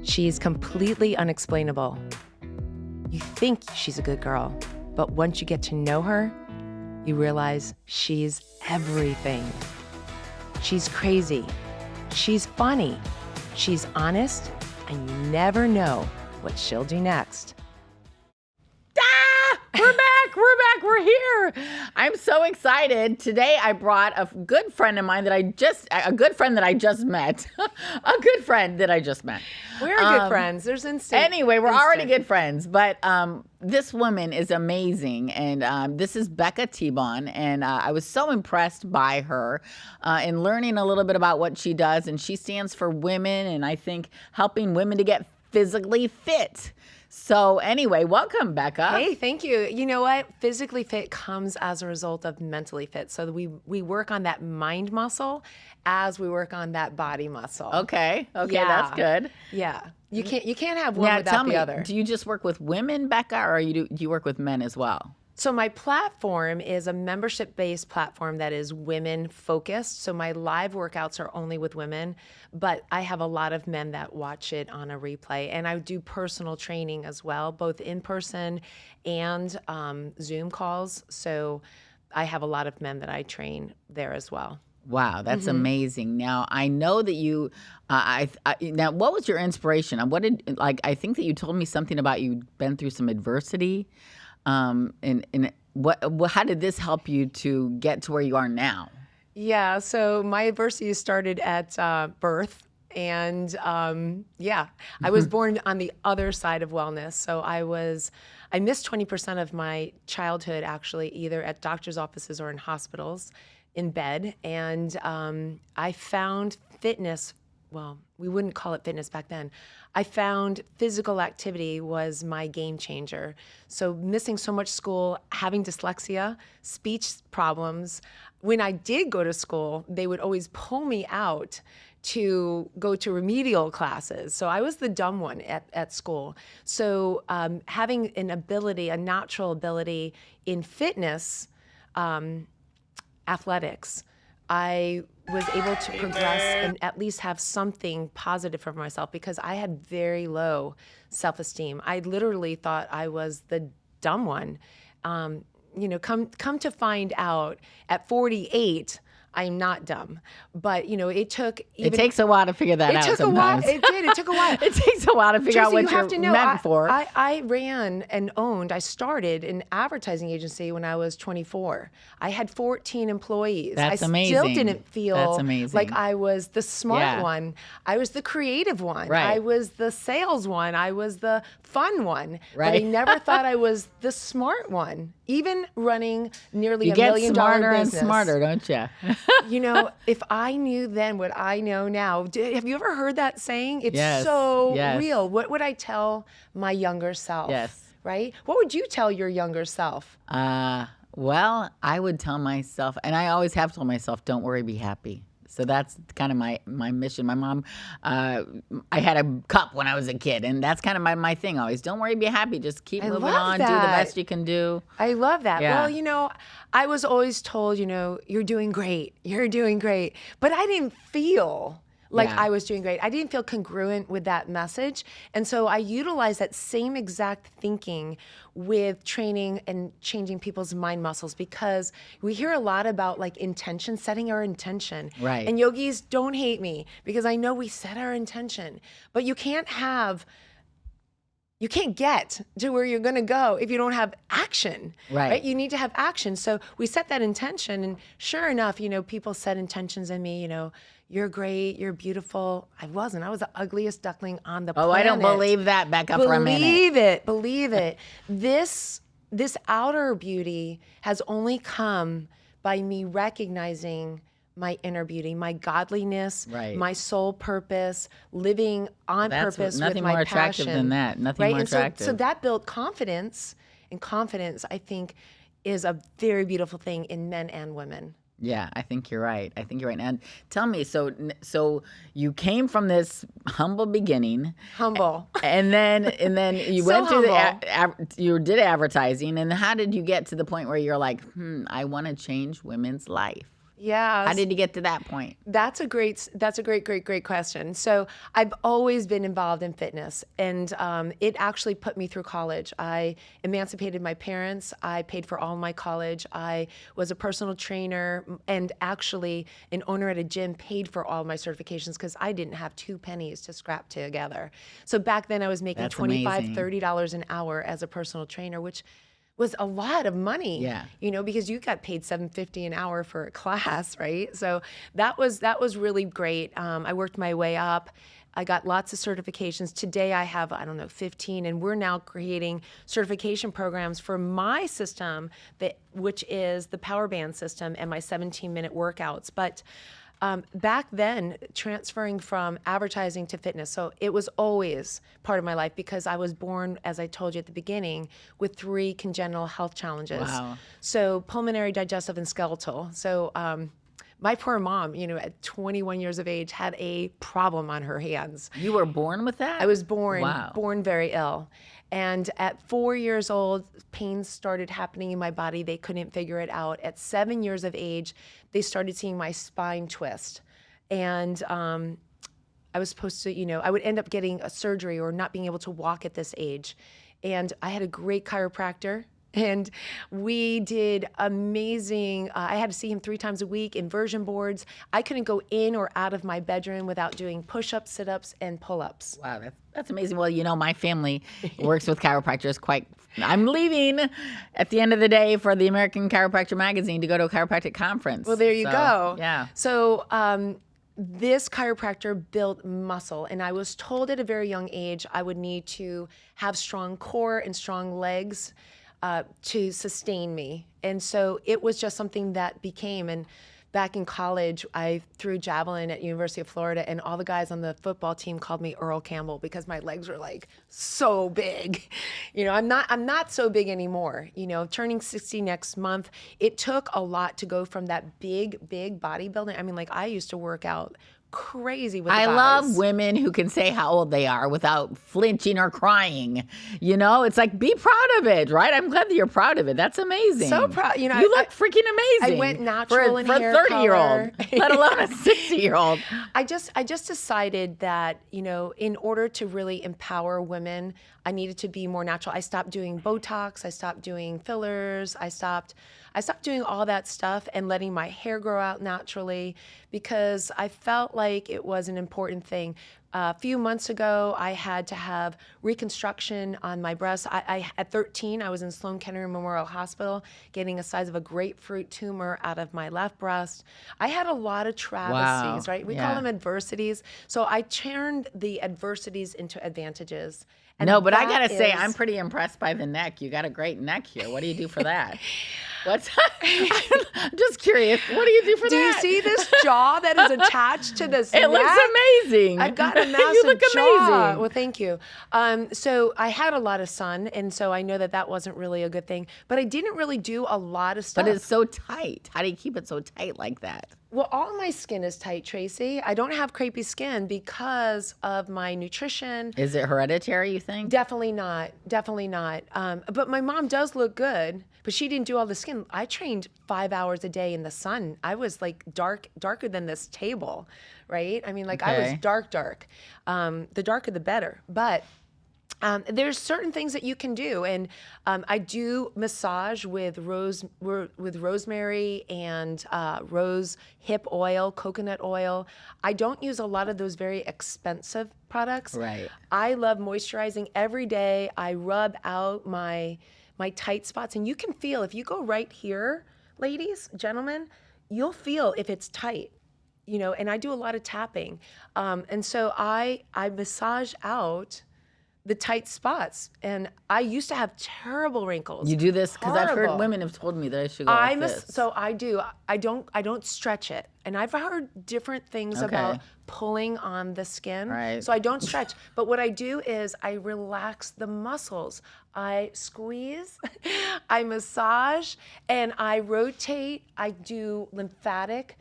She's completely unexplainable. You think she's a good girl, but once you get to know her, you realize she's everything. She's crazy. She's funny. She's honest, and you never know what she'll do next. We're here. I'm so excited. Today I brought a good friend of mine that I just met. A good friend that I just met. We're good friends. There's instinct. Anyway, we're already good friends, but this woman is amazing, and this is Becca Tebon, and I was so impressed by her in learning a little bit about what she does, and she stands for women, and I think helping women to get physically fit. So anyway, welcome, Becca. Hey, thank you. You know what? Physically fit comes as a result of mentally fit. So we work on that mind muscle as we work on that body muscle. Okay, yeah. That's good. Yeah, you can't have one without the other. Do you just work with women, Becca, or do you work with men as well? So my platform is a membership-based platform that is women-focused. So my live workouts are only with women, but I have a lot of men that watch it on a replay. And I do personal training as well, both in person and Zoom calls. So I have a lot of men that I train there as well. Wow, that's amazing. Now, I know that you, now, what was your inspiration? I think that you told me something about you'd been through some adversity. And how did this help you to get to where you are now? Yeah, so my adversity started at birth. And I was born on the other side of wellness. So I missed 20% of my childhood, actually, either at doctor's offices or in hospitals, in bed. And I found fitness. Well, we wouldn't call it fitness back then. I found physical activity was my game changer. So missing so much school, having dyslexia, speech problems. When I did go to school, they would always pull me out to go to remedial classes. So I was the dumb one at school. So having a natural ability in fitness, athletics, I was able to progress and at least have something positive for myself because I had very low self-esteem. I literally thought I was the dumb one. Come to find out at 48, I'm not dumb, but it took. It takes a while to figure that out. Sometimes it did. It took a while. It takes a while to figure out what you're meant for. I ran and owned. I started an advertising agency when I was 24. I had 14 employees. That's amazing. I still didn't feel like I was the smart one. I was the creative one. Right. I was the sales one. I was the fun one. Right. But I never thought I was the smart one. Even running nearly $1 million business. You get smarter and smarter, don't you? If I knew then what I know now, have you ever heard that saying? It's yes. real. What would I tell my younger self? Yes. Right? What would you tell your younger self? Well, I would tell myself, and I always have told myself, don't worry, be happy. So that's kind of my mission. My mom, I had a cup when I was a kid, and that's kind of my thing always. Don't worry, be happy. Just keep moving on. Do the best you can do. I love that. Yeah. Well, I was always told, you're doing great. You're doing great. But I didn't feel like I was doing great. I didn't feel congruent with that message. And so I utilized that same exact thinking with training and changing people's mind muscles because we hear a lot about intention, setting our intention. Right. And yogis, don't hate me because I know we set our intention, but you can't get to where you're going to go if you don't have action. Right. You need to have action. So we set that intention, and sure enough, people set intentions in me. You're great. You're beautiful. I wasn't. I was the ugliest duckling on the planet. Oh, I don't believe that, Becca, for a minute. Believe it. This outer beauty has only come by me recognizing my inner beauty, my godliness, my soul purpose, living on purpose with my passion. Nothing more attractive than that. Nothing more attractive. So that built confidence, and confidence, I think, is a very beautiful thing in men and women. Yeah, I think you're right. And tell me, so you came from this humble beginning, and then you went through you did advertising, and how did you get to the point where you're like, I want to change women's life? Yeah. How did you get to that point? That's a great question. So I've always been involved in fitness, and it actually put me through college. I emancipated my parents. I paid for all my college. I was a personal trainer, and actually an owner at a gym paid for all my certifications because I didn't have 2 pennies to scrap together. So back then I was making That's $25, amazing. $30 an hour as a personal trainer, which was a lot of money, Yeah. because you got paid $7.50 an hour for a class, right? So that was really great. I worked my way up. I got lots of certifications. Today I have, I don't know, 15, and we're now creating certification programs for my system, which is the Power Band system and my 17-minute workouts. But back then, transferring from advertising to fitness, so it was always part of my life because I was born, as I told you at the beginning, with 3 congenital health challenges. Wow. So pulmonary, digestive, and skeletal. So my poor mom, at 21 years of age, had a problem on her hands. You were born with that? I was born Wow. very ill. And at 4 years old, pains started happening in my body. They couldn't figure it out. At 7 years of age, they started seeing my spine twist. And I was supposed to, I would end up getting a surgery or not being able to walk at this age. And I had a great chiropractor. And we did amazing. I had to see him 3 times a week, inversion boards. I couldn't go in or out of my bedroom without doing push-ups, sit-ups, and pull-ups. Wow, that's amazing. Well, my family works with chiropractors I'm leaving at the end of the day for the American Chiropractor Magazine to go to a chiropractic conference. Well, there you go. Yeah. So this chiropractor built muscle, and I was told at a very young age I would need to have strong core and strong legs to sustain me. And so it was just something that became, and back in college, I threw javelin at University of Florida, and all the guys on the football team called me Earl Campbell because my legs were like so big. I'm not so big anymore. Turning 60 next month, it took a lot to go from that big bodybuilding. I mean, like I used to work out crazy with the I guys. love women who can say how old they are without flinching or crying. It's like, be proud of it, right? I'm glad that you're proud of it. That's amazing. So proud. You look freaking amazing. I went natural in for hair a 30-year-old, color. let alone a 60-year-old. I just decided that, in order to really empower women, I needed to be more natural. I stopped doing Botox. I stopped doing fillers. I stopped doing all that stuff and letting my hair grow out naturally because I felt like it was an important thing. A few months ago, I had to have reconstruction on my breast. At 13, I was in Sloan Kettering Memorial Hospital getting a size of a grapefruit tumor out of my left breast. I had a lot of travesties, right? We call them adversities. So I turned the adversities into advantages. And no, but I got to say, I'm pretty impressed by the neck. You got a great neck here. What do you do for that? I'm just curious. What do you do for that? Do you see this jaw that is attached to this neck? It looks amazing. I've got a massive You look jaw. amazing. Well, thank you. So I had a lot of sun, and so I know that wasn't really a good thing. But I didn't really do a lot of stuff. But it's so tight. How do you keep it so tight like that? Well, all my skin is tight, Tracy. I don't have crepey skin because of my nutrition. Is it hereditary, you think? Definitely not. Definitely not. But my mom does look good, but she didn't do all the skin. I trained 5 hours a day in the sun. I was like darker than this table, right? I mean, like I was dark. The darker, the better. But there's certain things that you can do, and I do massage with rosemary and rose hip oil, coconut oil. I don't use a lot of those very expensive products. Right. I love moisturizing every day. I rub out my tight spots, and you can feel if you go right here, ladies, gentlemen, you'll feel if it's tight. And I do a lot of tapping, and so I massage out the tight spots. And I used to have terrible wrinkles. You do this because I've heard Horrible. women have told me that I should go like this. So I do. I don't stretch it. And I've heard different things about pulling on the skin. Right. So I don't stretch. But what I do is I relax the muscles. I squeeze, I massage, and I rotate. I do lymphatic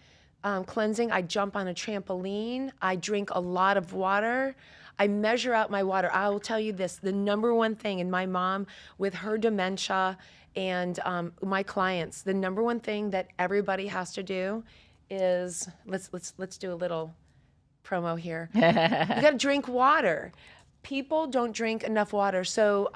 cleansing. I jump on a trampoline. I drink a lot of water. I measure out my water. I will tell you this, the number one thing, and my mom with her dementia and my clients, the number one thing that everybody has to do is let's do a little promo here. You got to drink water. People don't drink enough water, so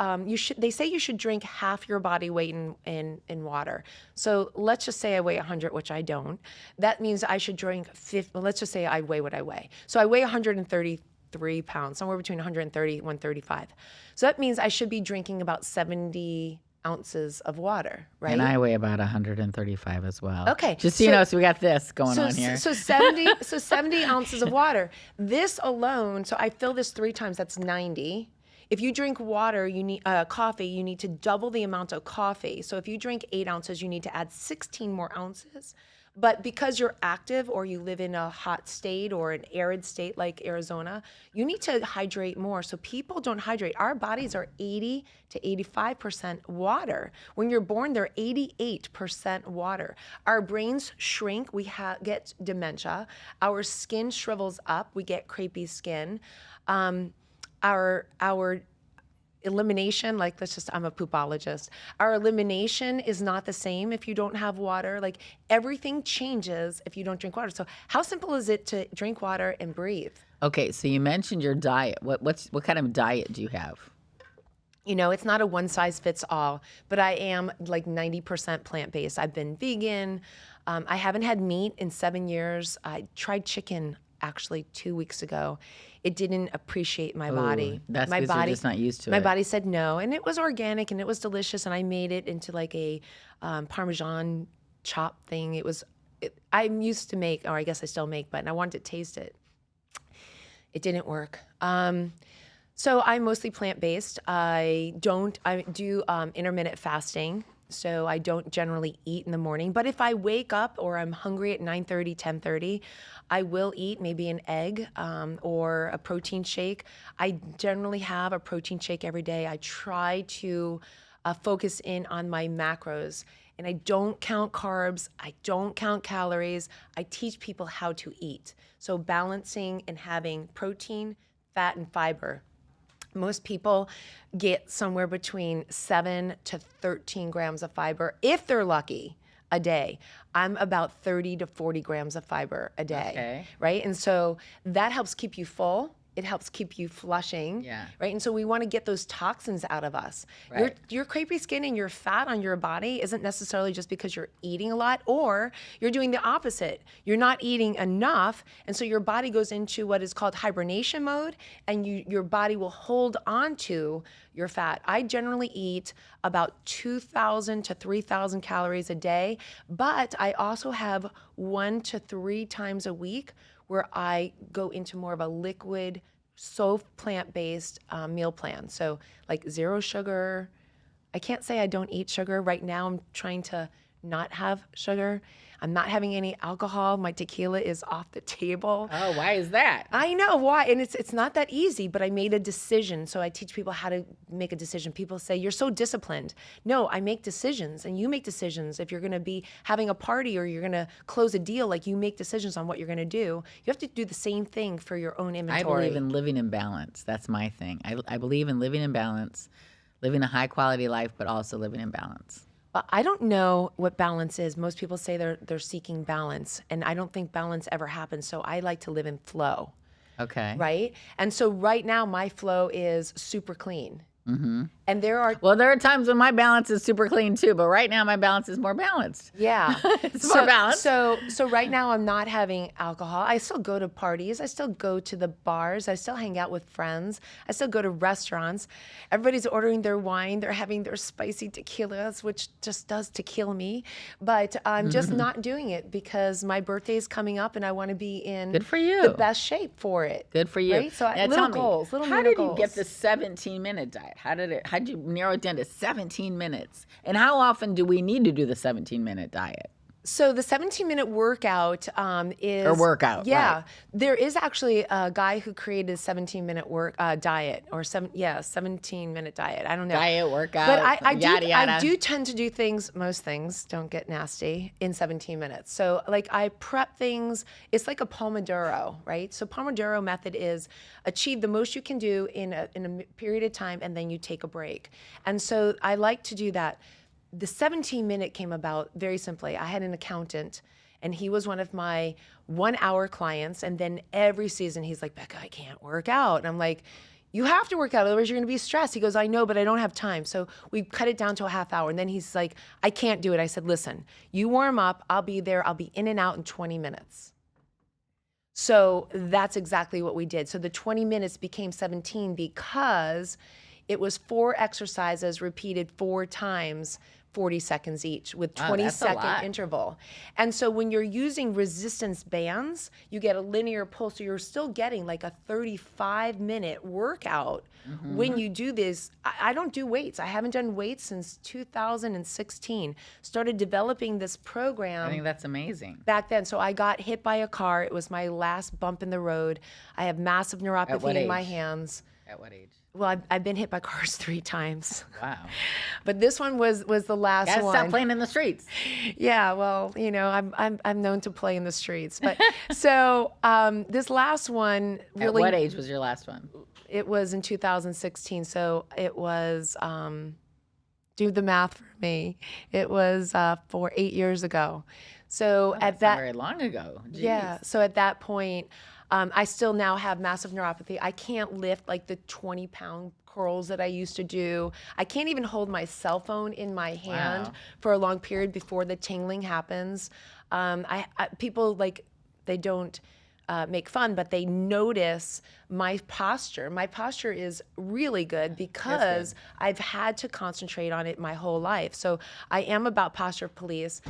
they say you should drink half your body weight in water. So let's just say I weigh 100, which I don't. That means I should drink 50. Well, let's just say I weigh what I weigh. So I weigh 133 pounds, somewhere between 130 and 135. So that means I should be drinking about 70 ounces of water, right? And I weigh about 135 as well. Okay. Just so you know, so we got this going on here. So 70 ounces of water. This alone, so I fill this 3 times, that's 90. If you drink water, you need coffee, you need to double the amount of coffee. So if you drink 8 ounces, you need to add 16 more ounces. But because you're active or you live in a hot state or an arid state like Arizona, you need to hydrate more. So people don't hydrate. Our bodies are 80 to 85% water. When you're born, they're 88% water. Our brains shrink. We get dementia. Our skin shrivels up. We get crepey skin. Our elimination, like I'm a poopologist. Our elimination is not the same if you don't have water. Like everything changes if you don't drink water. So how simple is it to drink water and breathe? Okay, so you mentioned your diet. What kind of diet do you have? You know, it's not a one size fits all, but I am like 90% plant-based. I've been vegan. I haven't had meat in 7 years. I tried chicken actually 2 weeks ago. It didn't appreciate my body. That's my because you're just not used to my it. body said no, and it was organic and it was delicious, and I made it into like a Parmesan chop thing. I'm used to make, or I guess I still make, but I wanted to taste it. It didn't work. So I'm mostly plant-based. I do intermittent fasting. So I don't generally eat in the morning. But if I wake up or I'm hungry at 9:30, 10:30, I will eat maybe an egg or a protein shake. I generally have a protein shake every day. I try to focus in on my macros. And I don't count carbs. I don't count calories. I teach people how to eat. So balancing and having protein, fat, and fiber. Most people get somewhere between 7 to 13 grams of fiber, if they're lucky, a day. I'm about 30 to 40 grams of fiber a day, right? And so that helps keep you full. It helps keep you flushing, right? And so we want to get those toxins out of us. Right. Your crepey skin and your fat on your body isn't necessarily just because you're eating a lot, or you're doing the opposite. You're not eating enough, and so your body goes into what is called hibernation mode, and your body will hold on to your fat. I generally eat about 2,000 to 3,000 calories a day, but I also have 1 to 3 times a week where I go into more of a liquid, so plant-based meal plan. So like 0 sugar. I can't say I don't eat sugar. Right now I'm trying to not have sugar. I'm not having any alcohol. My tequila is off the table. Oh, why is that? I know why, and it's not that easy, but I made a decision. So I teach people how to make a decision. People say, you're so disciplined. No, I make decisions, and you make decisions. If you're gonna be having a party or you're gonna close a deal, like you make decisions on what you're gonna do. You have to do the same thing for your own inventory. I believe in living in balance. That's my thing. I believe in living in balance, living a high quality life, but also living in balance. I don't know what balance is. Most people say they're seeking balance, and I don't think balance ever happens. So I like to live in flow. Okay. Right? And so right now my flow is super clean. Mm-hmm. And there are times when my balance is super clean too, but right now my balance is more balanced. Yeah. It's more balanced. So right now I'm not having alcohol. I still go to parties. I still go to the bars. I still hang out with friends. I still go to restaurants. Everybody's ordering their wine. They're having their spicy tequilas, which just does tequila me. But I'm just not doing it because my birthday is coming up and I want to be in Good for you. the best shape for it. Good for you. Right? So Now, little tell me, goals, little how mini did goals. you get the 17-minute diet? How did you narrow it down to 17 minutes? And how often do we need to do the 17-minute diet? So the 17-minute workout is... Or workout, Yeah. right. There is actually a guy who created a 17-minute diet, or 17-minute diet. I don't know. Diet, workout, But yada, yada. I do tend to do most things, don't get nasty, in 17 minutes. So like I prep things, it's like a Pomodoro, right? So Pomodoro method is achieve the most you can do in a period of time, and then you take a break. And so I like to do that. The 17-minute came about very simply. I had an accountant, and he was one of my 1-hour clients. And then every season he's like, Becca, I can't work out. And I'm like, you have to work out, otherwise you're gonna be stressed. He goes, I know, but I don't have time. So we cut it down to a half hour. And then he's like, I can't do it. I said, listen, you warm up, I'll be there. I'll be in and out in 20 minutes. So that's exactly what we did. So the 20 minutes became 17 because it was 4 exercises repeated 4 times, 40 seconds each with 20-second interval. And so when you're using resistance bands, you get a linear pulse. So you're still getting like a 35-minute workout when you do this. I don't do weights. I haven't done weights since 2016. Started developing this program. I think that's amazing. Back then. So I got hit by a car. It was my last bump in the road. I have massive neuropathy in my hands. At what age? Well, I've been hit by cars 3 times. Wow. But this one was the last Gotta one. stop playing in the streets. Yeah, well, you know, I'm known to play in the streets. But so this last one really. At what age was your last one? It was in 2016. So it was, do the math for me. It was for 8 years ago. So at that. Not very long ago. Jeez. Yeah. So at that point. I still now have massive neuropathy. I can't lift like the 20-pound curls that I used to do. I can't even hold my cell phone in my hand for a long period before the tingling happens. People like, they don't make fun, but they notice my posture. My posture is really good because I've had to concentrate on it my whole life. So I am about posture police.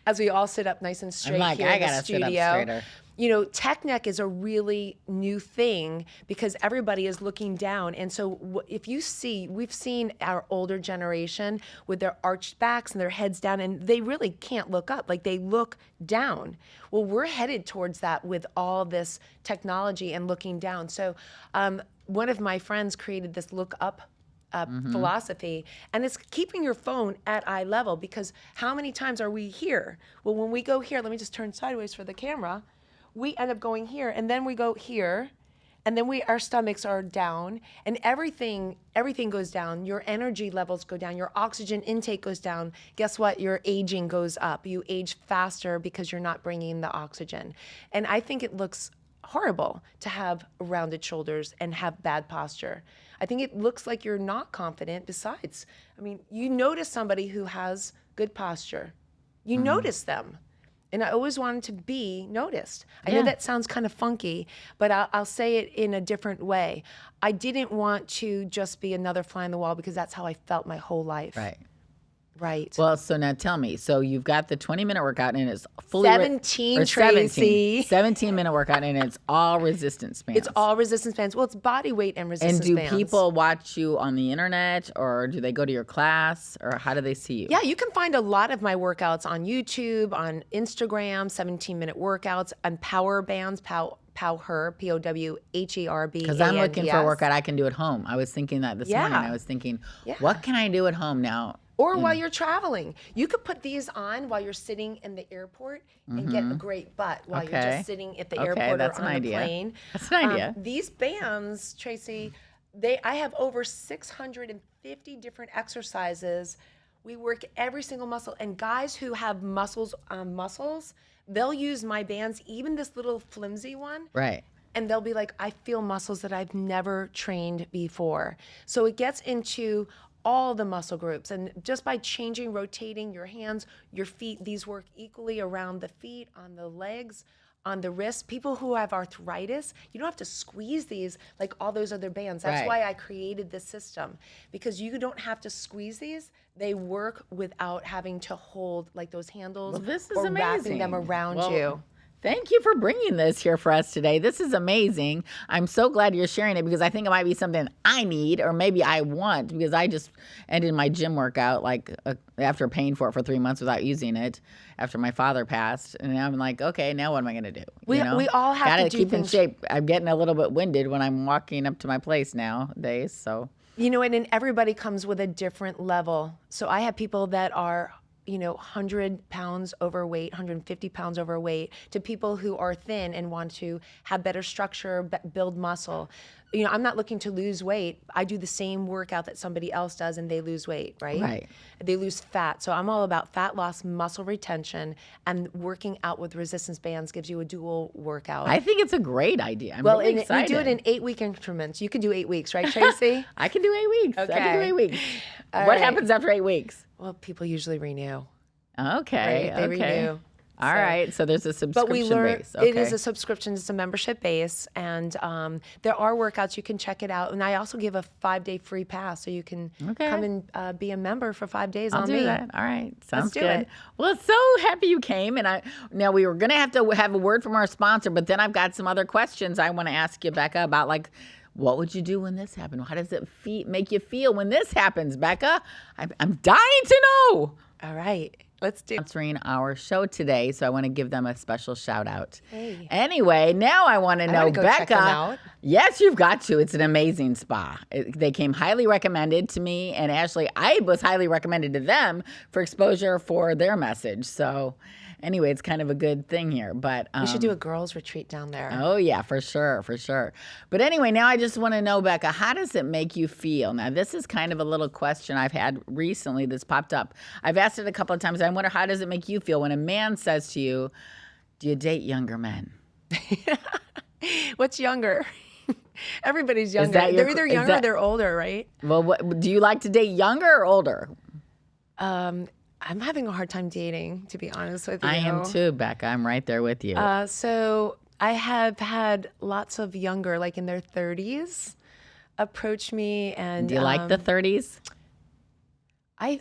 As we all sit up nice and straight here in the studio. Sit up straighter. You know, tech neck is a really new thing because everybody is looking down. And so if you see, we've seen our older generation with their arched backs and their heads down, and they really can't look up, like they look down. Well, we're headed towards that with all this technology and looking down. So one of my friends created this look up philosophy, and it's keeping your phone at eye level, because how many times are we here? Well, when we go here, let me just turn sideways for the camera. We end up going here, and then we go here, and then our stomachs are down, and everything goes down. Your energy levels go down. Your oxygen intake goes down. Guess what? Your aging goes up. You age faster because you're not bringing in the oxygen. And I think it looks horrible to have rounded shoulders and have bad posture. I think it looks like you're not confident. Besides, I mean, you notice somebody who has good posture. You notice them. And I always wanted to be noticed. I know that sounds kind of funky, but I'll say it in a different way. I didn't want to just be another fly on the wall, because that's how I felt my whole life. Right. Well, so now tell me. So you've got the 20-minute workout, and it's fully 17, Tracy. 17-minute workout, and it's all resistance bands. It's all resistance bands. Well, it's body weight and resistance bands. bands. And do people watch you on the internet, or do they go to your class, or how do they see you? Yeah, you can find a lot of my workouts on YouTube, on Instagram, 17-minute workouts, and power bands, Powher, P-O-W-H-E-R-B. Because I'm looking for a workout I can do at home. I was thinking that this morning. I was thinking, what can I do at home now? Or while you're traveling. You could put these on while you're sitting in the airport and get a great butt while you're just sitting at the airport or on the plane. That's an idea. These bands, Tracy, I have over 650 different exercises. We work every single muscle. And guys who have muscles, they'll use my bands, even this little flimsy one. Right. And they'll be like, I feel muscles that I've never trained before. So it gets into all the muscle groups. And just by changing, rotating your hands, your feet, these work equally around the feet, on the legs, on the wrists. People who have arthritis, you don't have to squeeze these like all those other bands. That's why I created this system, because you don't have to squeeze these. They work without having to hold like those handles or wrapping them around you. Thank you for bringing this here for us today. This is amazing. I'm so glad you're sharing it, because I think it might be something I need, or maybe I want, because I just ended my gym workout after paying for it for 3 months without using it after my father passed. And I'm like, okay, now what am I going to do? We all have Gotta to keep in shape. I'm getting a little bit winded when I'm walking up to my place nowadays. So, and then everybody comes with a different level. So I have people that are 100 pounds overweight, 150 pounds overweight, to people who are thin and want to have better structure, build muscle. I'm not looking to lose weight. I do the same workout that somebody else does and they lose weight, right? Right. They lose fat. So I'm all about fat loss, muscle retention, and working out with resistance bands gives you a dual workout. I think it's a great idea. I'm really excited. We do it in 8-week increments. You can do 8 weeks, right, Tracy? I can do 8 weeks. Okay. I can do 8 weeks. All What right. happens after 8 weeks? Well, people usually renew. Okay. Right? They renew. All right. So there's a subscription But we learn base. Okay. it is a subscription. It's a membership base, and there are workouts. You can check it out. And I also give a 5-day free pass, so you can come and be a member for 5 days I'll on do me. that. All right. Sounds do good. it. Well, so happy you came. And now we were going to have a word from our sponsor, but then I've got some other questions I want to ask you, Becca, about what would you do when this happened? How does it make you feel when this happens, Becca? I'm dying to know. All right, let's do. Sponsoring our show today, so I want to give them a special shout out. Hey. Anyway, now I want to know, wanna go Becca. check them out. Yes, you've got to. It's an amazing spa. They came highly recommended to me, and Ashley, I was highly recommended to them for exposure for their message. So, anyway, it's kind of a good thing here. But We should do a girls' retreat down there. Oh, yeah, for sure, for sure. But anyway, now I just want to know, Becca, how does it make you feel? Now, this is kind of a little question I've had recently that's popped up. I've asked it a couple of times. I wonder, how does it make you feel when a man says to you, do you date younger men? What's younger? Everybody's younger. that your- They're either is younger or that- they're older, right? Well, do you like to date younger or older? I'm having a hard time dating, to be honest with you. I am too, Becca. I'm right there with you. So I have had lots of younger, like in their 30s, approach me, and do you like the 30s?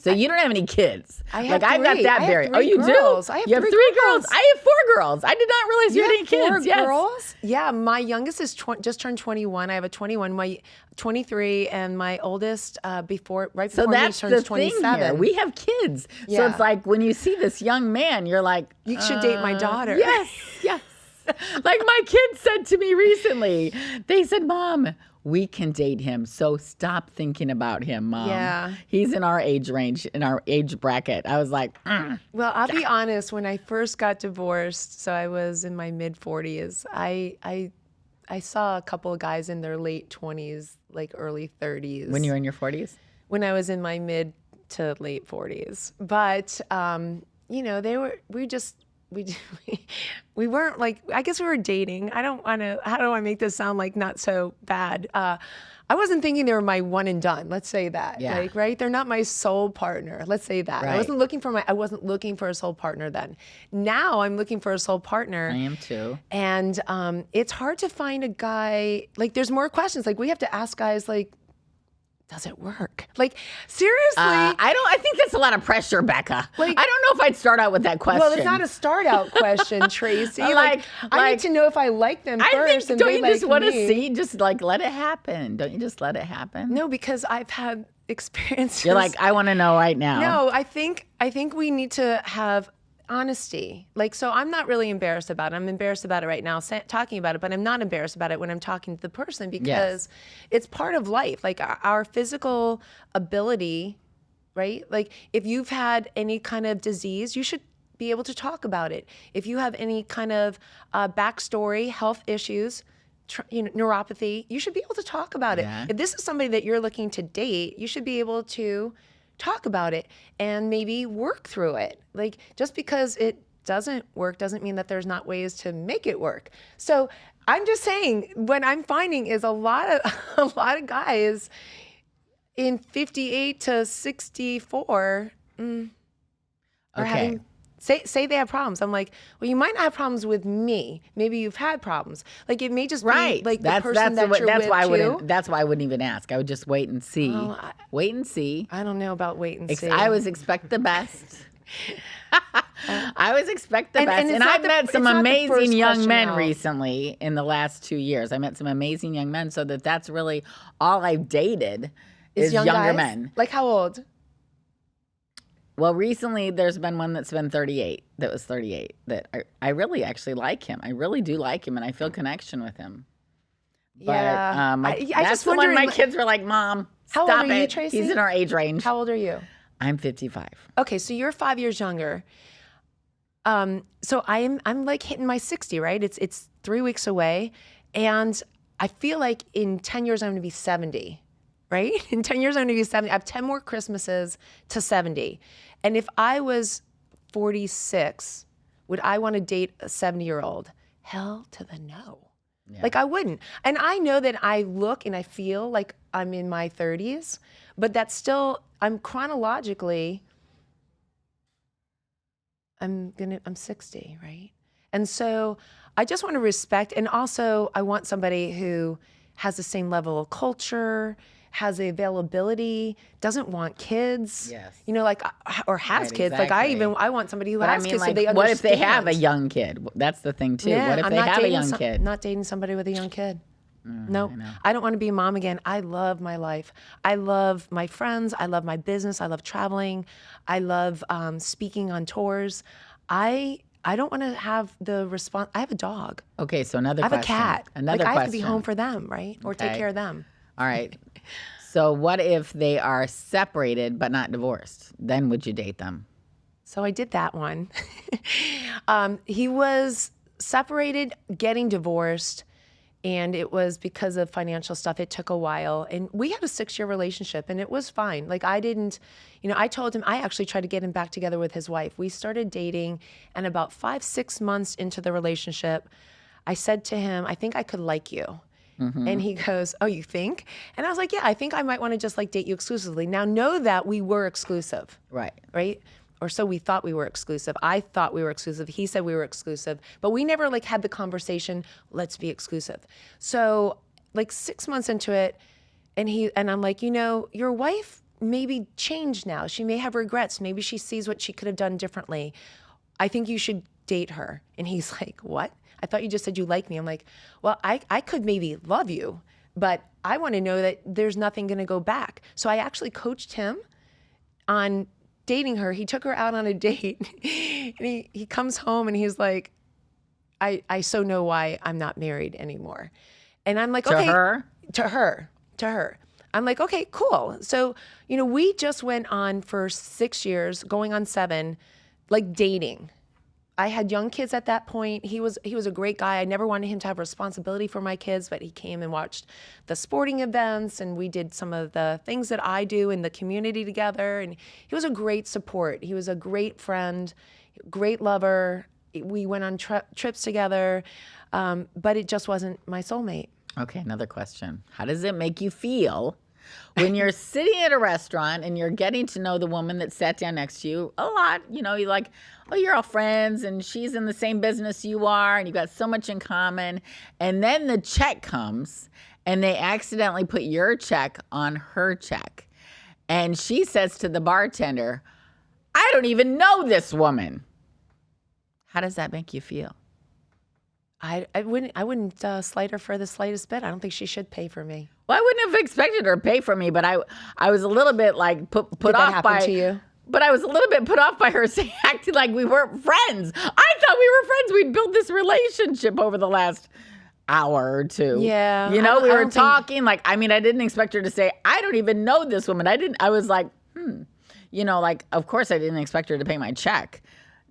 So I you don't have any kids. I have I've got three. that I have barrier. Oh, three you girls. do? I have You have three three girls. girls. I have 4 girls. I did not realize you had any have 4 kids. Yes. girls? Yeah, my youngest is just turned 21. I have a 21, my 23, and my oldest right before So me that's turns the 27. thing here. We have kids. So Yeah. it's like when you see this young man, you're like, You should date my daughter. Yes, yes. Like my kids said to me recently, they said, Mom, we can date him. So stop thinking about him, Mom. Yeah. He's in our age range, in our age bracket. I was like, Well, I'll be honest. When I first got divorced, so I was in my mid 40s. I saw a couple of guys in their late 20s, like early 30s. when you were in your 40s? When I was in my mid to late 40s, but we weren't like, I guess we were dating. I don't want to. How do I make this sound like not so bad? I wasn't thinking they were my one and done. Let's say that. Yeah. Like, right? They're not my soul partner. Let's say that. Right. I wasn't looking for a soul partner then. Now I'm looking for a soul partner. I am too. And it's hard to find a guy, like there's more questions. Like we have to ask guys like, does it work? Like seriously. I think that's a lot of pressure, Becca. Like- I don't know if I'd start out with that question. Well, it's not a start out question, Tracy. I Like- need to know if I like them I first. think, And don't they you like just want to me. see, just like let it happen? Don't you just let it happen? No, because I've had experiences. You're like, I want to know right now. No, I think we need to have honesty. Like, so I'm not really embarrassed about it. I'm embarrassed about it right now, talking about it, but I'm not embarrassed about it when I'm talking to the person because it's part of life. Like our physical ability, right? Like if you've had any kind of disease, you should be able to talk about it. If you have any kind of backstory, health issues, neuropathy, you should be able to talk about it. Yeah. If this is somebody that you're looking to date, you should be able to talk about it and maybe work through it. Like just because it doesn't work doesn't mean that there's not ways to make it work. So I'm just saying what I'm finding is a lot of guys in 58 to 64 are having say they have problems. I'm like, well, you might not have problems with me. Maybe you've had problems. Like it may just be like the person that you're with too. That's why I wouldn't even ask. I would just wait and see. Wait and see. I don't know about wait and see. I always expect the best. I always expect the best. And I've met some amazing young men recently in the last 2 years. I met some amazing young men, so that's really all I've dated is younger guys? men. Like how old? Well, recently there's been one that's been 38, that was 38, that I really actually like him. I really do like him, and I feel connection with him. But Yeah. I that's just the one wondering, my kids were like, Mom, how stop old are you, it. Tracy? He's in our age range. How old are you? I'm 55. Okay, so you're 5 years younger. So I'm like hitting my 60, right? It's 3 weeks away, and I feel like in 10 years I'm going to be 70, right? In 10 years I'm going to be 70. I have 10 more Christmases to 70, and if I was 46, would I want to date a 70-year-old? Hell to the no. Yeah. Like I wouldn't. And I know that I look and I feel like I'm in my 30s, but that's still, I'm chronologically, I'm 60, right? And so I just want to respect, and also I want somebody who has the same level of culture, has the availability, doesn't want kids. Yes. You know, like, or has Right, kids. exactly. Like I want somebody who But has I mean, kids like, so they understand. what if they have a young kid? That's the thing too. Yeah, What if I'm they not have a dating young kid? not dating somebody with a young kid. Nope. I know. I don't want to be a mom again. I love my life. I love my friends. I love my business. I love traveling. I love speaking on tours. I don't want to have the response. I have a dog. Okay, so another I have question. a cat. Another like I question. have to be home for them, right? Or take Okay. care of them. All right. So what if they are separated but not divorced? Then would you date them? So I did that one. He was separated, getting divorced, and it was because of financial stuff. It took a while, and we had a 6-year relationship, and it was fine. Like I didn't, I told him, I actually tried to get him back together with his wife. We started dating, and about 5-6 months into the relationship, I said to him, I think I could like you. And he goes, oh, you think? And I was like, yeah, I think I might want to just like date you exclusively. Now know that we were exclusive. Right. Right? Or so we thought we were exclusive. I thought we were exclusive. He said we were exclusive, but we never like had the conversation, let's be exclusive. So like 6 months into it, and I'm like, your wife maybe changed now. She may have regrets. Maybe she sees what she could have done differently. I think you should date her. And he's like, what? I thought you just said you like me. I'm like, well, I could maybe love you, but I want to know that there's nothing going to go back. So I actually coached him on dating her. He took her out on a date, and he comes home and he's like, I so know why I'm not married anymore. And I'm like, okay. To her. I'm like, okay, cool. So, we just went on for 6 years, going on 7, like dating. I had young kids at that point. He was a great guy. I never wanted him to have responsibility for my kids, but he came and watched the sporting events, and we did some of the things that I do in the community together. And he was a great support. He was a great friend, great lover. We went on trips together, but it just wasn't my soulmate. Okay, another question. How does it make you feel when you're sitting at a restaurant and you're getting to know the woman that sat down next to you a lot? You're like, oh, you're all friends, and she's in the same business you are, and you've got so much in common. And then the check comes, and they accidentally put your check on her check. And she says to the bartender, I don't even know this woman. How does that make you feel? I wouldn't slight her for the slightest bit. I don't think she should pay for me. Well, I wouldn't have expected her to pay for me, but I was a little bit like put Did that off happen by to you? But I was a little bit put off by her acting like we weren't friends. I thought we were friends. We'd built this relationship over the last hour or two. Yeah. We were talking. I didn't expect her to say, I don't even know this woman. I was like, of course I didn't expect her to pay my check.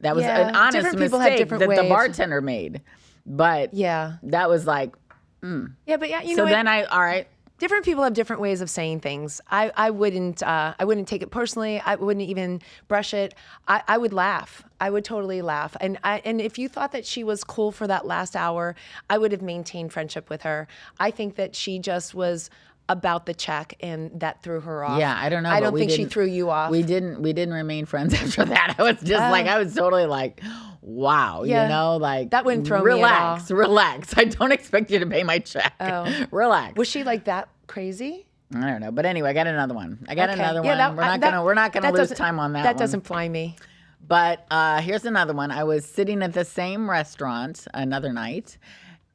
That was an honest different people have mistake different that the ways. bartender made. But that was like, Yeah, but so then all right. Different people have different ways of saying things. I wouldn't take it personally. I wouldn't even brush it. I would laugh. I would totally laugh. And if you thought that she was cool for that last hour, I would have maintained friendship with her. I think that she just was about the check, and that threw her off. Yeah, I don't know. I don't think she threw you off. We didn't remain friends after that. I was just I was totally like, wow, that wouldn't throw me at all. Relax. I don't expect you to pay my check. Oh. Relax. Was she like that crazy? I don't know, but anyway, I got another one. We're not gonna lose time on that. That doesn't fly me. But here's another one. I was sitting at the same restaurant another night,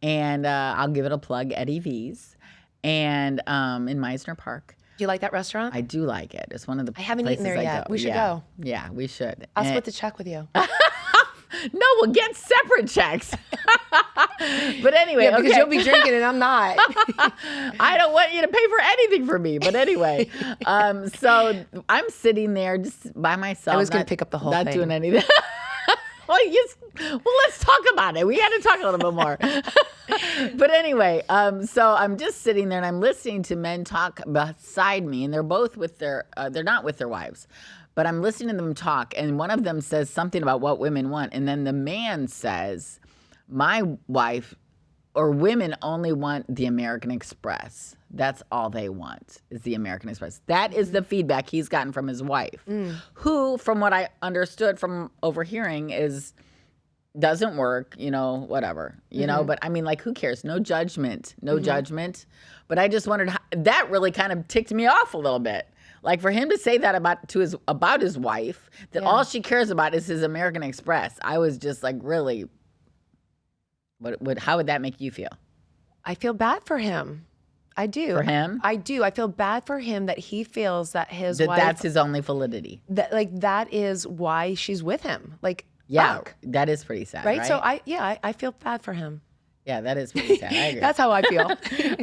and I'll give it a plug, Eddie V's, and in Meisner Park. Do you like that restaurant? I do like it. It's one of the I haven't eaten there yet. We should go. Yeah, we should. I'll split the check with you. No, we'll get separate checks. But anyway, Yeah, because okay. you'll be drinking and I'm not. I don't want you to pay for anything for me. But anyway, so I'm sitting there just by myself. I was going to pick up the whole not thing. doing anything. Well, let's talk about it. We got to talk a little bit more. But anyway, so I'm just sitting there and I'm listening to men talk beside me, and they're both with they're not with their wives, but I'm listening to them talk, and one of them says something about what women want, and then the man says, my wife or women only want the American Express. That's all they want is the American Express. That is the feedback he's gotten from his wife, who, from what I understood from overhearing, doesn't work, whatever, but I mean, like, who cares? No judgment, judgment. But I just wondered that really kind of ticked me off a little bit. Like, for him to say that about his wife, that all she cares about is his American Express. I was just like, really, how would that make you feel? I feel bad for him. I do. For him? I do. I feel bad for him that he feels that his wife. That's his only validity. That is why she's with him. Like, yeah, fuck. That is pretty sad, right? So I feel bad for him. Yeah, that is pretty sad. I agree. That's how I feel.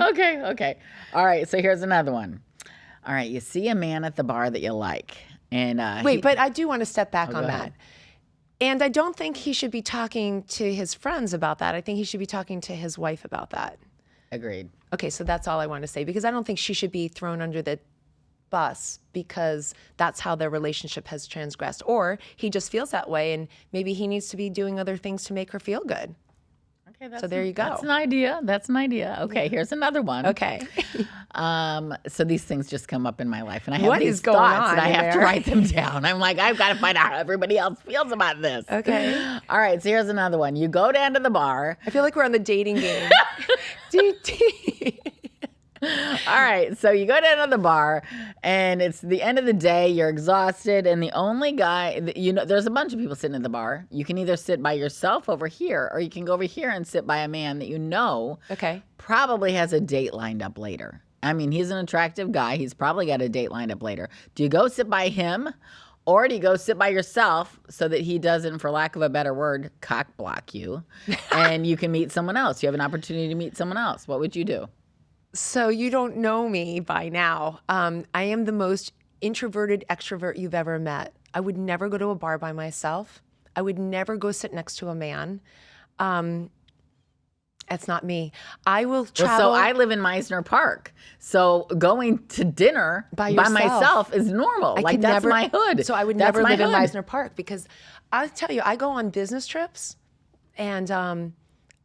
Okay. All right, so here's another one. All right, you see a man at the bar that you like. And Wait, but I do want to step back on go that. ahead. And I don't think he should be talking to his friends about that. I think he should be talking to his wife about that. Agreed. Okay, so that's all I want to say, because I don't think she should be thrown under the bus because that's how their relationship has transgressed. Or he just feels that way and maybe he needs to be doing other things to make her feel good. Okay, So there you go. That's an idea. Okay, here's another one. Okay. So these things just come up in my life, and I have What these is going thoughts, on and I in have to there? write them down. I'm like, I've got to find out how everybody else feels about this. Okay. All right, so here's another one. You go down to the bar. I feel like we're on the dating game. All right, so you go down to the bar, and it's the end of the day. You're exhausted, and the only guy, there's a bunch of people sitting at the bar. You can either sit by yourself over here, or you can go over here and sit by a man that Okay. probably has a date lined up later. I mean, he's an attractive guy. He's probably got a date lined up later. Do you go sit by him, or do you go sit by yourself so that he doesn't, for lack of a better word, cock block you, and you can meet someone else? You have an opportunity to meet someone else. What would you do? So you don't know me by now. I am the most introverted extrovert you've ever met. I would never go to a bar by myself. I would never go sit next to a man. That's not me. I will travel. So I live in Meisner Park. So going to dinner by yourself. myself is normal. That's my hood. So I would That's never my live in hood. Meisner Park because I'll tell you, I go on business trips and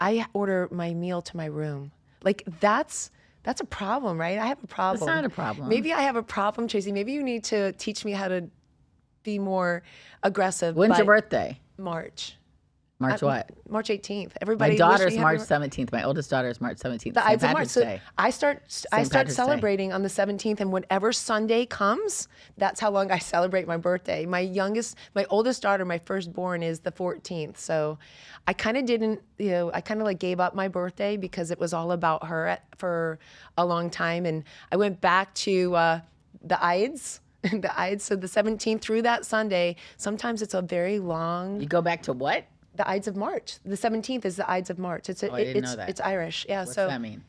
I order my meal to my room. Like that's a problem, right? I have a problem. It's not a problem. Maybe I have a problem, Tracy. Maybe you need to teach me how to be more aggressive. When's your by birthday? March. March what? March 18th. My Everybody. daughter's wish me March happy 17th. My oldest daughter is March 17th. The Ides of March. Patrick's So Day. I start Patrick's Day. celebrating on the 17th, and whatever Sunday comes, that's how long I celebrate my birthday. My oldest daughter, my firstborn, is the 14th. So I kind of didn't, I kind of like gave up my birthday because it was all about her for a long time, and I went back to the Ides. The Ides, so the 17th through that Sunday. Sometimes it's a very long. You go back to what? The Ides of March. The 17th is the Ides of March. I didn't know that. It's Irish. Yeah. What's so that mean?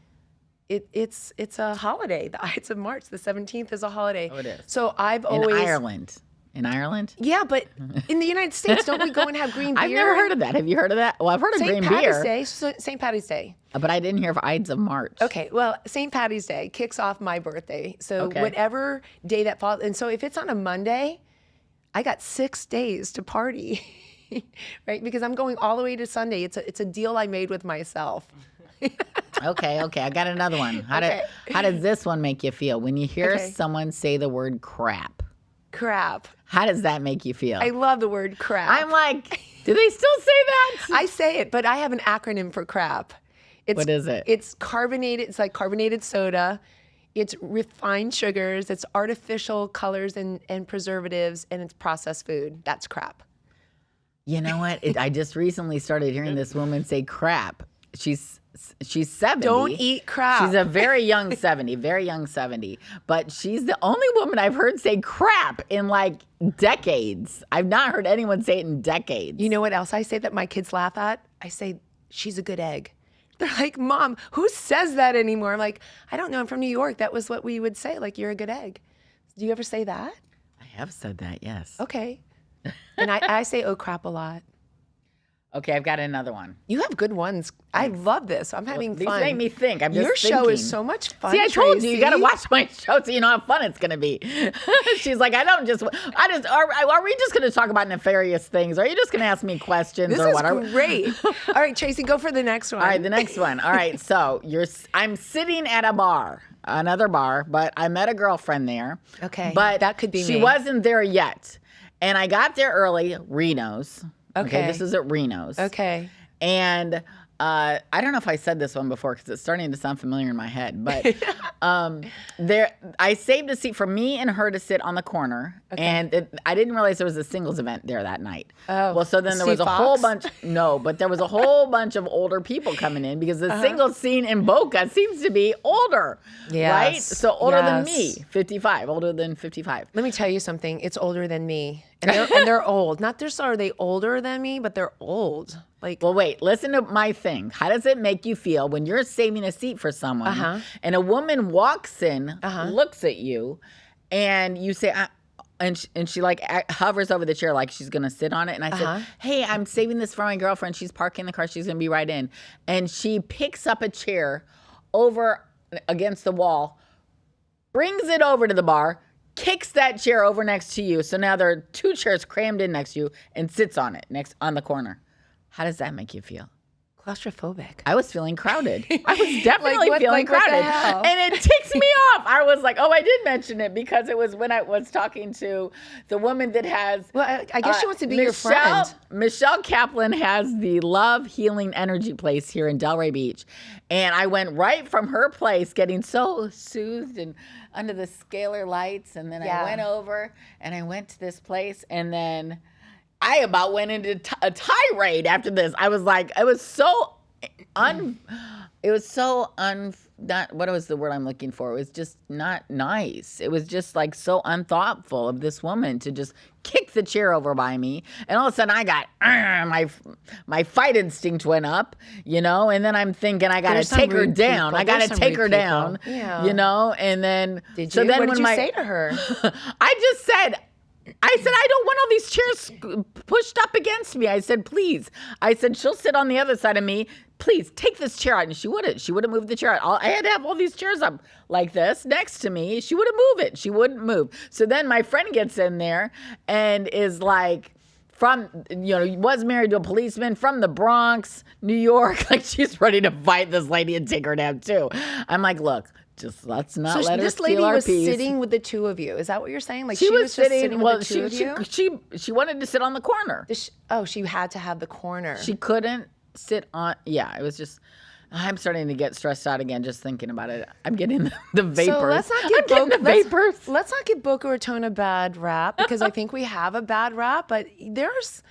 it's a holiday. The Ides of March. The 17th is a holiday. Oh, it is. So I've always In Ireland. In Ireland? Yeah, but in the United States, don't we go and have green beer? I've never heard of that. Have you heard of that? Well, I've heard of St. green Patty's beer. Day. St. Patty's Day. But I didn't hear of Ides of March. Okay, well, St. Patty's Day kicks off my birthday. So Okay. whatever day that falls, and so if it's on a Monday, I got 6 days to party, right? Because I'm going all the way to Sunday. It's a deal I made with myself. Okay. I got another one. How Okay. does this one make you feel? When you hear Okay. someone say the word crap, Crap. how does that make you feel? I love the word crap. I'm like, do they still say that? I say it, but I have an acronym for crap. What is it? It's carbonated. It's like carbonated soda. It's refined sugars. It's artificial colors and preservatives, and it's processed food. That's crap. You know what? I just recently started hearing this woman say crap. She's 70. Don't eat crap. She's a very young 70, but she's the only woman I've heard say crap in like decades. I've not heard anyone say it in decades. You know what else I say that my kids laugh at? I say she's a good egg. They're like, Mom, who says that anymore? I'm like, I don't know. I'm from New York. That was what we would say. Like, you're a good egg. Do you ever say that? I have said that, yes. Okay. And I say, oh, crap a lot. Okay, I've got another one. You have good ones. I love this. I'm having These fun. make me think. I'm just Your show thinking. is so much fun. See, I told you, you got to Tracy. watch my show so you know how fun it's going to be. She's like, are we just going to talk about nefarious things? Are you just going to ask me questions This or is what? great. All right, Tracy, go for the next one. All right, the next one. All right, so I'm sitting at a bar, another bar, but I met a girlfriend there. Okay, But that could be she me. wasn't there yet. And I got there early, Reno's. Okay. This is at Reno's. Okay. And I don't know if I said this one before because it's starting to sound familiar in my head, but I saved a seat for me and her to sit on the corner, and I didn't realize there was a singles event there that night. Oh, well, so then there was a whole bunch. No, but there was a whole bunch of older people coming in because the singles scene in Boca seems to be older, right? So older than me, 55, older than 55. Let me tell you something. It's older than me, and they're old. Not just are they older than me, but they're old. Like, well, wait, listen to my thing. How does it make you feel when you're saving a seat for someone and a woman walks in, looks at you, and you say, and she like hovers over the chair like she's going to sit on it. And I said, hey, I'm saving this for my girlfriend. She's parking the car. She's going to be right in. And she picks up a chair over against the wall, brings it over to the bar, kicks that chair over next to you. So now there are two chairs crammed in next to you and sits on it on the corner. How does that make you feel? claustrophobic. I was feeling crowded. I was definitely what feeling the crowded. hell? And it ticks me off. I was like, oh, I did mention it because it was when I was talking to the woman that has. Well, I guess she wants to be your friend. Michelle Kaplan has the Love Healing Energy place here in Delray Beach. And I went right from her place getting so soothed and under the scalar lights. And then I went over and I went to this place and then I about went into a tirade after this. I was like, it was so not, what was the word I'm looking for? It was just not nice. It was just like so unthoughtful of this woman to just kick the chair over by me. And all of a sudden I got, my fight instinct went up, you know, and then I'm thinking I got to take her down. People. I got to take her down, you know, and then. Did you? So then what did you say to her? I just said, I don't want all these chairs pushed up against me. I said, please. I said, she'll sit on the other side of me. Please take this chair out. And she wouldn't. She wouldn't move the chair out. I had to have all these chairs up like this next to me. She wouldn't move it. She wouldn't move. So then my friend gets in there and is like, was married to a policeman from the Bronx, New York. Like she's ready to fight this lady and take her down too. I'm like, look. Just let's not let her steal our peace. This lady was sitting with the two of you. Is that what you're saying? Like she was just sitting with the two of you? She wanted to sit on the corner. She had to have the corner. She couldn't sit on. Yeah, it was just. I'm starting to get stressed out again just thinking about it. I'm getting the vapors. So let's not give Boca Raton a bad rap because I think we have a bad rap, but there's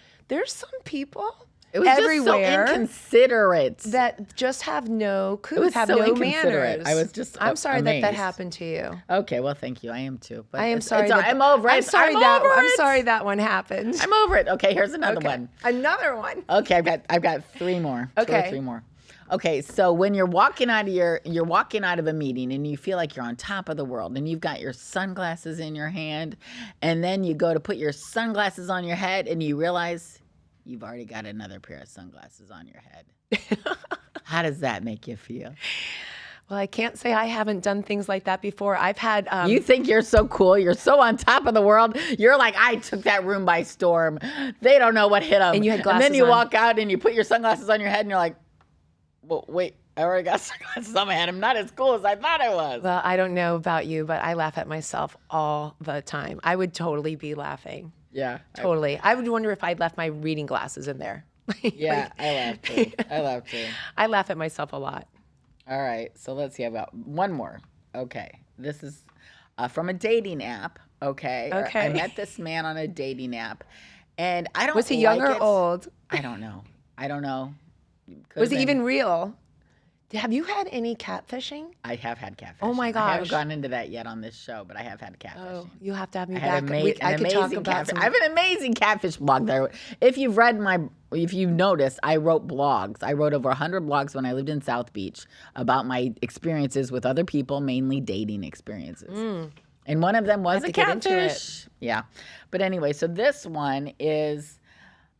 some people. It was everywhere just so inconsiderate. That just have no It was have so no inconsiderate. manners. I was just I'm sorry amazed. that happened to you. Okay, well, thank you. I am too. But I am sorry. I'm over it. I'm sorry that one happened. I'm over it. Okay, here's another one. Another one. Okay, I've got three more. Okay. 2 or 3 more. Okay, so when you're walking out of a meeting and you feel like you're on top of the world and you've got your sunglasses in your hand and then you go to put your sunglasses on your head and you realize you've already got another pair of sunglasses on your head. How does that make you feel? Well, I can't say I haven't done things like that before. I've had. You think you're so cool. You're so on top of the world. You're like, I took that room by storm. They don't know what hit them. And you had glasses And then you on. walk out and you put your sunglasses on your head and you're like, well, wait, I already got sunglasses on my head. I'm not as cool as I thought I was. Well, I don't know about you, but I laugh at myself all the time. I would totally be laughing. Yeah. Totally. I would wonder if I'd left my reading glasses in there. Yeah, I laugh too. I laugh at myself a lot. All right, so let's see. I've got one more. Okay, this is from a dating app. Okay. Okay. I met this man on a dating app, and I don't. Was he young or it. old? I don't know. Was he even real? Have you had any catfishing? I have had catfishing. Oh my I haven't gosh. gone into that yet on this show, but I have had Oh, catfishing. you have to have me I had back. I an could talk amazing about catfish. some. I have an amazing catfish blog there. If you've noticed, I wrote blogs. I wrote over 100 blogs when I lived in South Beach about my experiences with other people, mainly dating experiences. And one of them was have a to get into it. catfish. Yeah. But anyway, so this one is,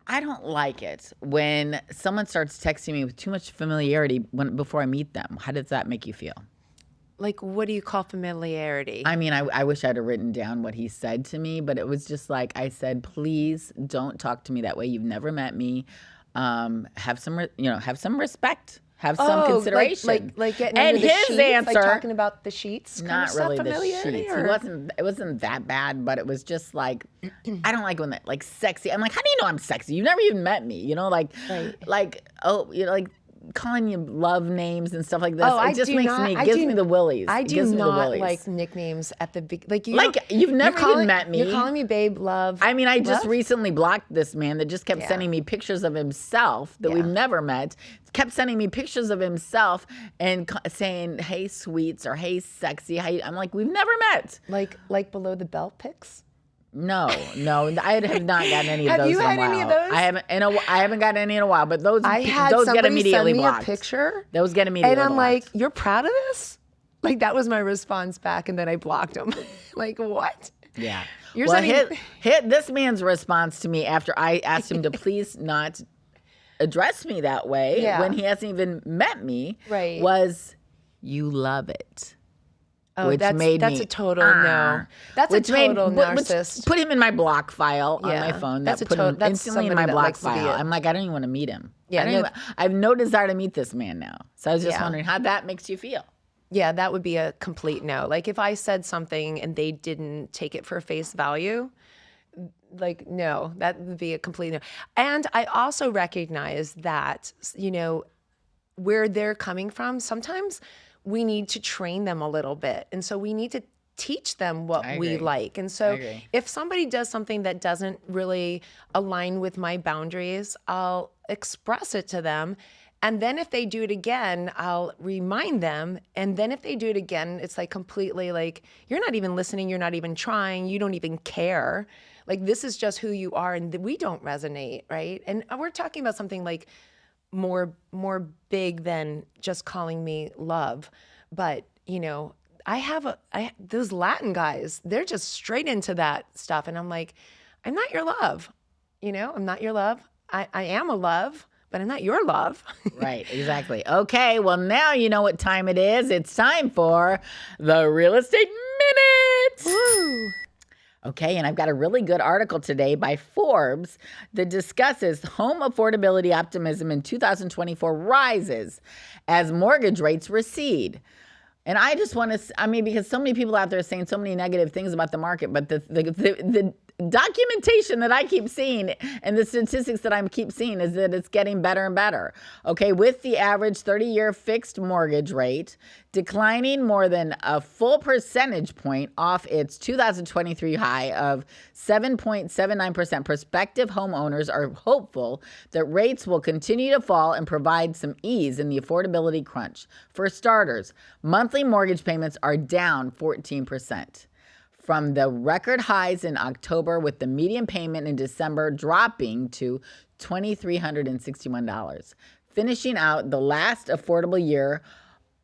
I don't like it when someone starts texting me with too much familiarity before I meet them. How does that make you feel? Like, what do you call familiarity? I mean, I wish I'd have written down what he said to me, but it was just like I said, please don't talk to me that way. You've never met me. Have some respect. Have some consideration. like getting and under the his sheets, answer, like talking about the sheets. Kind not of stuff, really the familiarity, sheets. or? It wasn't that bad, but it was just like, I don't like when that, like, sexy. I'm like, how do you know I'm sexy? You've never even met me. Right. Like calling you love names and stuff like this. Oh, it just gives me the willies. I It do gives me the not willies. like nicknames at the big. Like You've never even met me. You're calling me babe, love. I mean, I just love? recently blocked this man that just kept Yeah. sending me pictures of himself that we've Yeah. never met. Kept sending me pictures of himself and saying, "Hey, sweets," or "Hey, sexy." I'm like, we've never met. like below the belt pics. No, I have not gotten any of Have those. you in a had while. any of those? I haven't gotten any in a while. But those I had those get somebody immediately send me blocked. a picture, Those get immediately and I'm blocked. like, "You're proud of this?" Like that was my response back, and then I blocked him. Like what? Yeah. You're Well, sending- hit this man's response to me after I asked him to please not address me that way Yeah. when he hasn't even met me. Right. Was you love it? Oh, which that's made me a total no. That's a total narcissist. Which put him in my block file on my Yeah. phone. That's That a put him that's instantly in somebody my that block likes to be file. it. I'm like, I don't even want to meet him. Yeah, I have no desire to meet this man now. So I was just Yeah. wondering how that makes you feel. Yeah, that would be a complete no. Like if I said something and they didn't take it for face value, like no, that would be a complete no. And I also recognize that, where they're coming from, sometimes we need to train them a little bit. And so we need to teach them what I we agree. like. And I so agree. if somebody does something that doesn't really align with my boundaries, I'll express it to them. And then if they do it again, I'll remind them. And then if they do it again, it's like completely like, you're not even listening, you're not even trying, you don't even care. Like this is just who you are and we don't resonate, right? And we're talking about something like more big than just calling me love. But, those Latin guys, they're just straight into that stuff. And I'm like, I'm not your love. I'm not your love. I am a love, but I'm not your love. Right, exactly. Okay, well, now you know what time it is. It's time for the Real Estate Minute. Woo. Okay, and I've got a really good article today by Forbes that discusses home affordability optimism in 2024 rises as mortgage rates recede. And I just want to, because so many people out there are saying so many negative things about the market, but the documentation that I keep seeing and the statistics that I keep seeing is that it's getting better and better. Okay, with the average 30-year fixed mortgage rate declining more than a full percentage point off its 2023 high of 7.79%, prospective homeowners are hopeful that rates will continue to fall and provide some ease in the affordability crunch. For starters, monthly mortgage payments are down 14%. From the record highs in October, with the median payment in December dropping to $2,361, finishing out the last affordable year,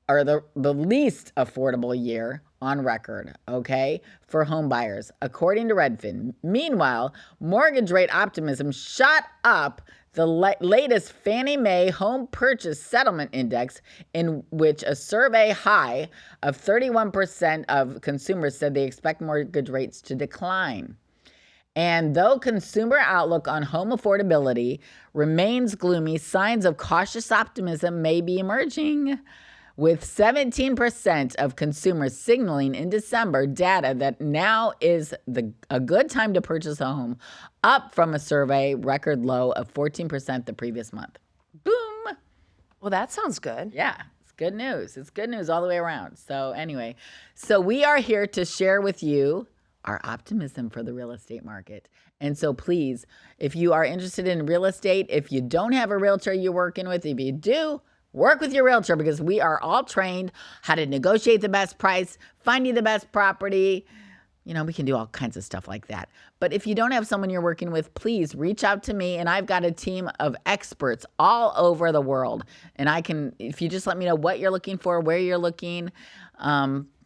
or the least affordable year on record, okay, for home buyers, according to Redfin. Meanwhile, mortgage rate optimism shot up the latest Fannie Mae Home Purchase Settlement Index, in which a survey high of 31% of consumers said they expect mortgage rates to decline. And though consumer outlook on home affordability remains gloomy, signs of cautious optimism may be emerging, with 17% of consumers signaling in December data that now is a good time to purchase a home, up from a survey record low of 14% the previous month. Boom. Well, that sounds good. Yeah, it's good news. It's good news all the way around. So anyway, we are here to share with you our optimism for the real estate market. And so please, if you are interested in real estate, if you don't have a realtor you're working with, if you do, Work with your realtor because we are all trained how to negotiate the best price, find you the best property. You know, we can do all kinds of stuff like that. But if you don't have someone you're working with, please reach out to me. And I've got a team of experts all over the world. And I can, if you just let me know what you're looking for, where you're looking,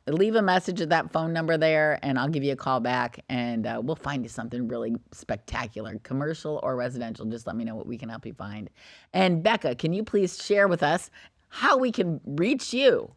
leave a message at that phone number there, and I'll give you a call back, and we'll find you something really spectacular, commercial or residential. Just let me know what we can help you find. And Becca, can you please share with us how we can reach you?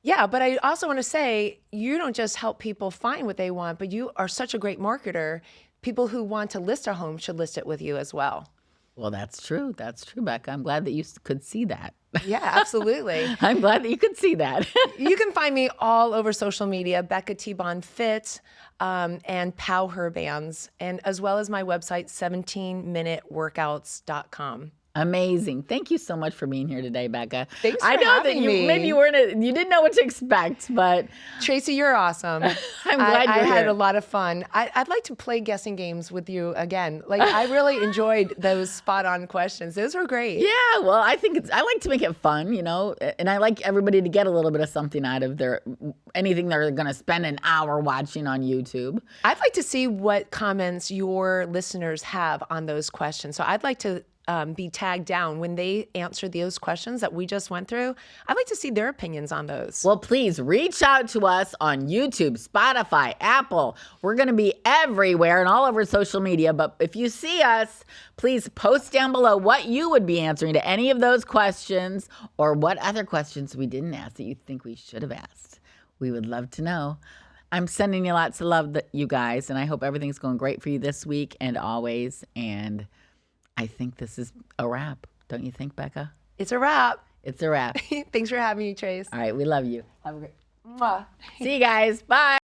Yeah, but I also want to say, you don't just help people find what they want, but you are such a great marketer. People who want to list a home should list it with you as well. Well, that's true. That's true, Becca. I'm glad that you could see that. Yeah, absolutely. I'm glad that you could see that. You can find me all over social media, Becca Tebon Fit, and Pow Her Bands, and as well as my website, 17minuteworkouts.com. Amazing. Thank you so much for being here today, Becca. Thanks for I know that having you me. maybe you didn't know what to expect, but Tracy, you're awesome. I'm glad I you're had here. a lot of fun. I'd like to play guessing games with you again. Like, I really enjoyed those spot on questions. Those were great. Yeah, well, I like to make it fun, you know, and I like everybody to get a little bit of something out of anything they're going to spend an hour watching on YouTube. I'd like to see what comments your listeners have on those questions. So I'd like to be tagged down when they answer those questions that we just went through. I'd like to see their opinions on those. Well, please reach out to us on YouTube, Spotify, Apple. We're going to be everywhere and all over social media. But if you see us, please post down below what you would be answering to any of those questions, or what other questions we didn't ask that you think we should have asked. We would love to know. I'm sending you lots of love, you guys, and I hope everything's going great for you this week and always. And I think this is a wrap. Don't you think, Becca? It's a wrap. It's a wrap. Thanks for having me, Trace. All right, we love you. Have a great. Mwah. See you guys. Bye.